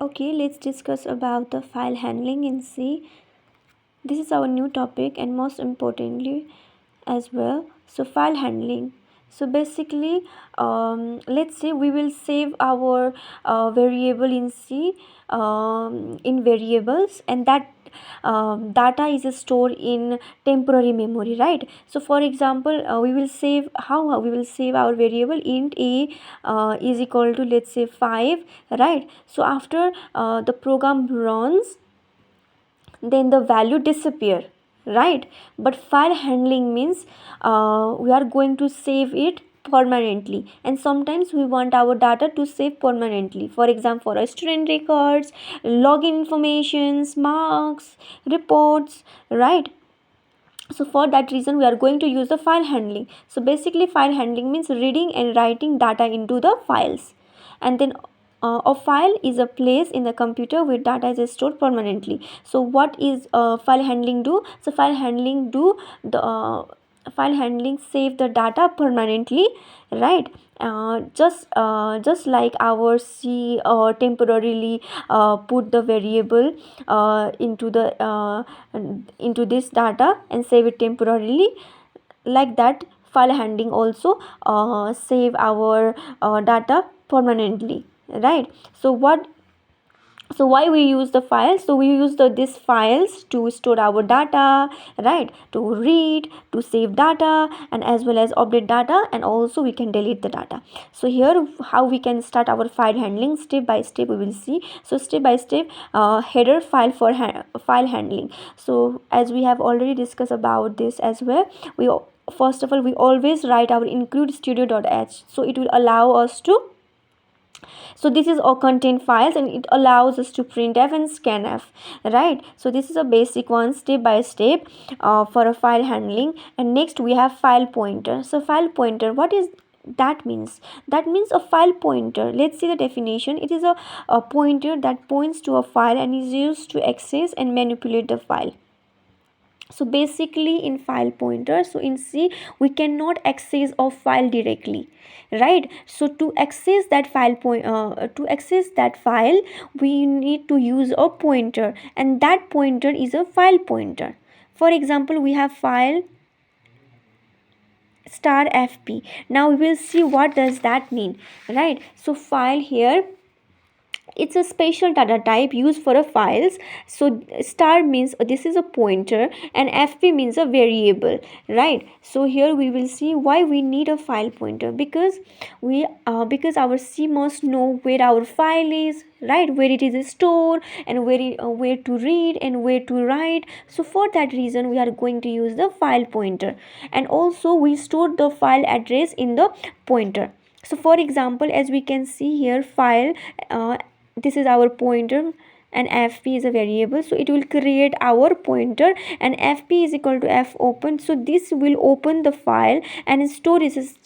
Okay, let's discuss about the file handling in C. This is our new topic and most importantly as well. So file handling. So basically, let's say we will save our variable in C in variables, and that data is stored in temporary memory, right? So for example, we will save how we will save our variable int a is equal to, let's say, 5, right? So after the program runs, then the value disappear, right? But file handling means we are going to save it permanently, and sometimes we want our data to save permanently. For example, for our student records, login informations, marks, reports, right? So for that reason we are going to use the file handling. So basically file handling means reading and writing data into the files. And then a file is a place in the computer where data is stored permanently. So what is file handling do? So file handling do the file handling save the data permanently, right? Just like our C temporarily put the variable into this data and save it temporarily, like that file handling also save our data permanently, right? So why we use the files? So we use these files to store our data, right? To read, to save data, and as well as update data, and also we can delete the data. So here how we can start our file handling, step by step we will see. So step by step, header file for file handling. So as we have already discussed about this as well, we first of all we always write our include studio.h, so it will allow us to, so this is all content files and it allows us to printf and scanf, right? So this is a basic one, step by step, for a file handling. And next we have file pointer. So file pointer, what is that means? That means a file pointer. Let's see the definition. It is a pointer that points to a file and is used to access and manipulate the file. So basically in file pointer, so in C we cannot access a file directly, right? So to access that file we need to use a pointer, and that pointer is a file pointer. For example, we have file star fp. Now we will see what does that mean, right? So file here, it's a special data type used for a files. So star means this is a pointer and fp means a variable, right? So here we will see why we need a file pointer, because because our C must know where our file is, right? Where it is stored and where to read and where to write. So for that reason we are going to use the file pointer, and also we store the file address in the pointer. So for example, as we can see here, file, this is our pointer and fp is a variable, so it will create our pointer, and fp is equal to f open. So this will open the file and store its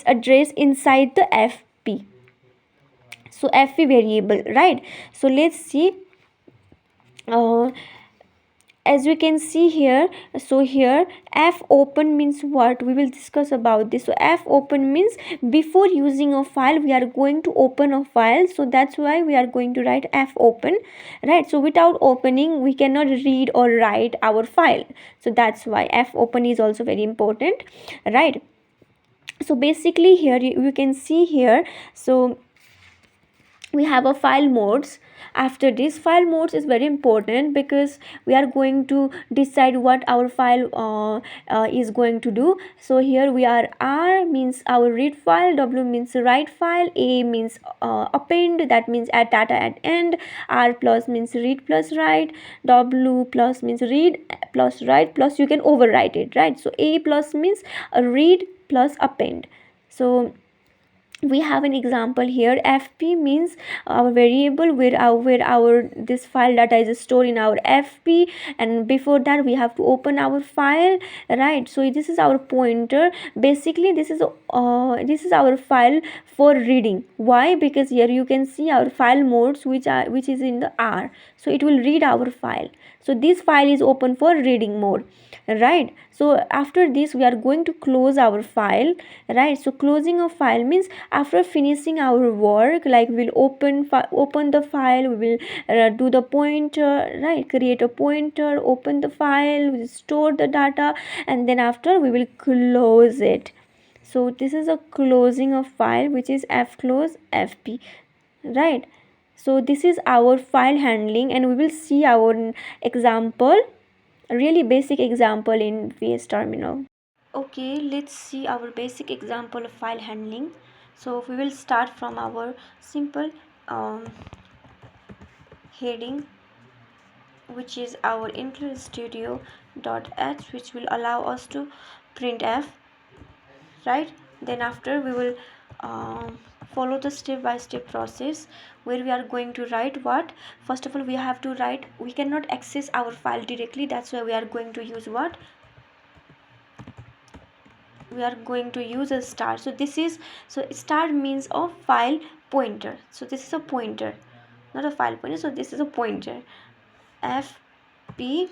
address inside the fp, so fp variable, right? So let's see, uh, as we can see here. So here f open means what? We will discuss about this. So f open means before using a file we are going to open a file, so that's why we are going to write f open, right? So without opening we cannot read or write our file, so that's why f open is also very important, right? So basically here you can see here, so we have a file modes. After this, file modes is very important because we are going to decide what our file is going to do. So here we are, R means our read file, W means write file, A means append, that means add data at end, R plus means read plus write, W plus means read plus write plus you can overwrite it, right? So A plus means read plus append. So we have an example here. fp means our variable where our this file data is stored in our fp, and before that we have to open our file, right? So this is our pointer. Basically this is our file for reading. Why? Because here you can see our file modes which is in the R, so it will read our file. So this file is open for reading mode, right? So after this we are going to close our file, right? So closing a file means after finishing our work, like we'll open the file, we will do the pointer, right, create a pointer, open the file, we store the data, and then after we will close it. So this is a closing of file, which is fclose fp, right? So this is our file handling, and we will see our example, a really basic example in VS Terminal. Okay, let's see our basic example of file handling. So we will start from our simple heading, which is our Include Studio.h, which will allow us to print f, right? Then after we will follow the step-by-step process, where we are going to write what. First of all, we have to write, we cannot access our file directly, that's why we are going to use what, we are going to use a star. So this is, so star means a file pointer, so this is a pointer, not a file pointer, so this is a pointer, fp,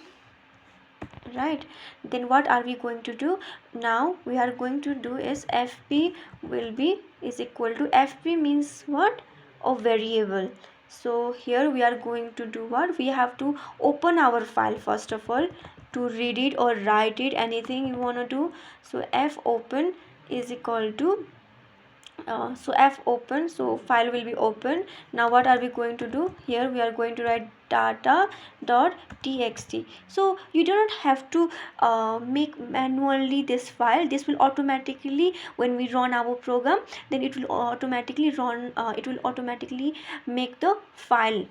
right? Then what are we going to do now? We are going to do is fp will be is equal to, fp means what, a variable. So here we are going to do what, we have to open our file first of all, to read it or write it, anything you want to do. So f open is equal to so f open, so file will be open. Now what are we going to do here, we are going to write data dot txt. So you do not have to make manually this file, this will automatically, when we run our program, then it will automatically run, it will automatically make the file.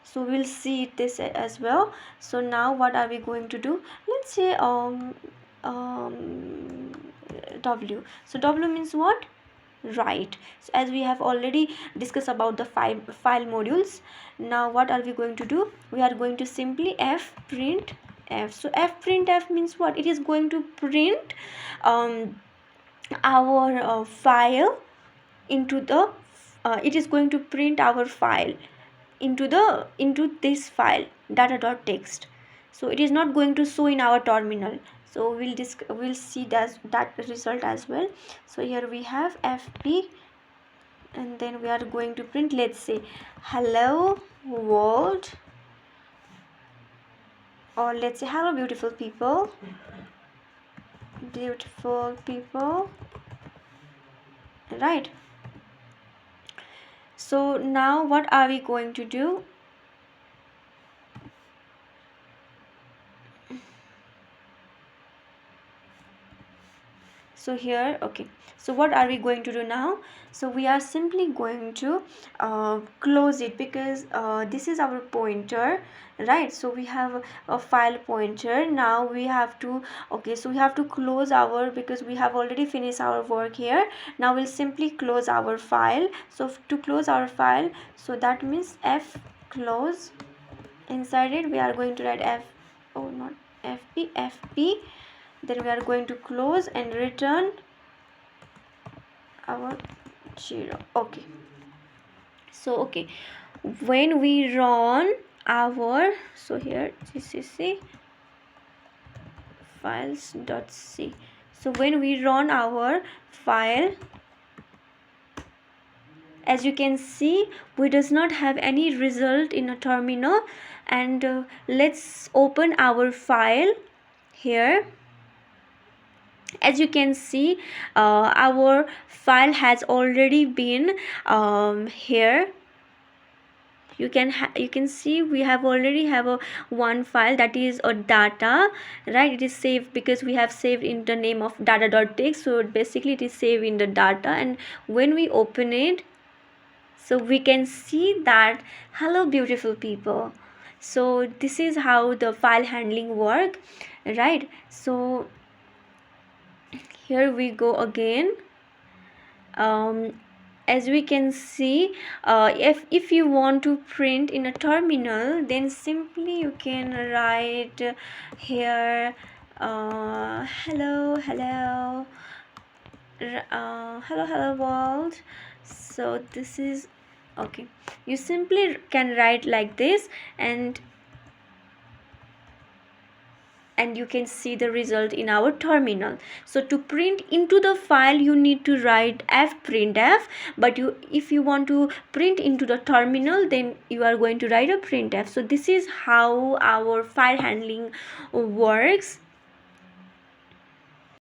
So we'll see this as well. So now what are we going to do, let's say w. So w means what, right? So as we have already discussed about the file modules, now what are we going to do, we are going to simply f print f. So f print f means what, it is going to print our file into the it is going to print our file into this file data.txt. So it is not going to show in our terminal. So we'll see that result as well. So here we have fp, and then we are going to print, let's say hello world, or let's say hello beautiful people, right? So now what are we going to do, so here, okay, so what are we going to do now, so we are simply going to close it, because this is our pointer, right? So we have a file pointer, now we have to, okay, so we have to close our, because we have already finished our work here. Now we'll simply close our file. So to close our file, so that means f close, inside it we are going to write f, oh not fp, then we are going to close and return our 0. Okay, so okay, when we run our, so here gcc files.c, so when we run our file, as you can see, we does not have any result in a terminal. And let's open our file here. As you can see, our file has already been here. You can see we have already have a one file, that is a data, right? It is saved because we have saved in the name of data.txt. So basically it is saved in the data, and when we open it, so we can see that hello beautiful people. So this is how the file handling work, right? So here we go again. As we can see, if you want to print in a terminal, then simply you can write here hello hello world. So this is okay, you simply can write like this, and and you can see the result in our terminal. So to print into the file you need to write fprintf, but if you want to print into the terminal, then you are going to write a printf. So this is how our file handling works.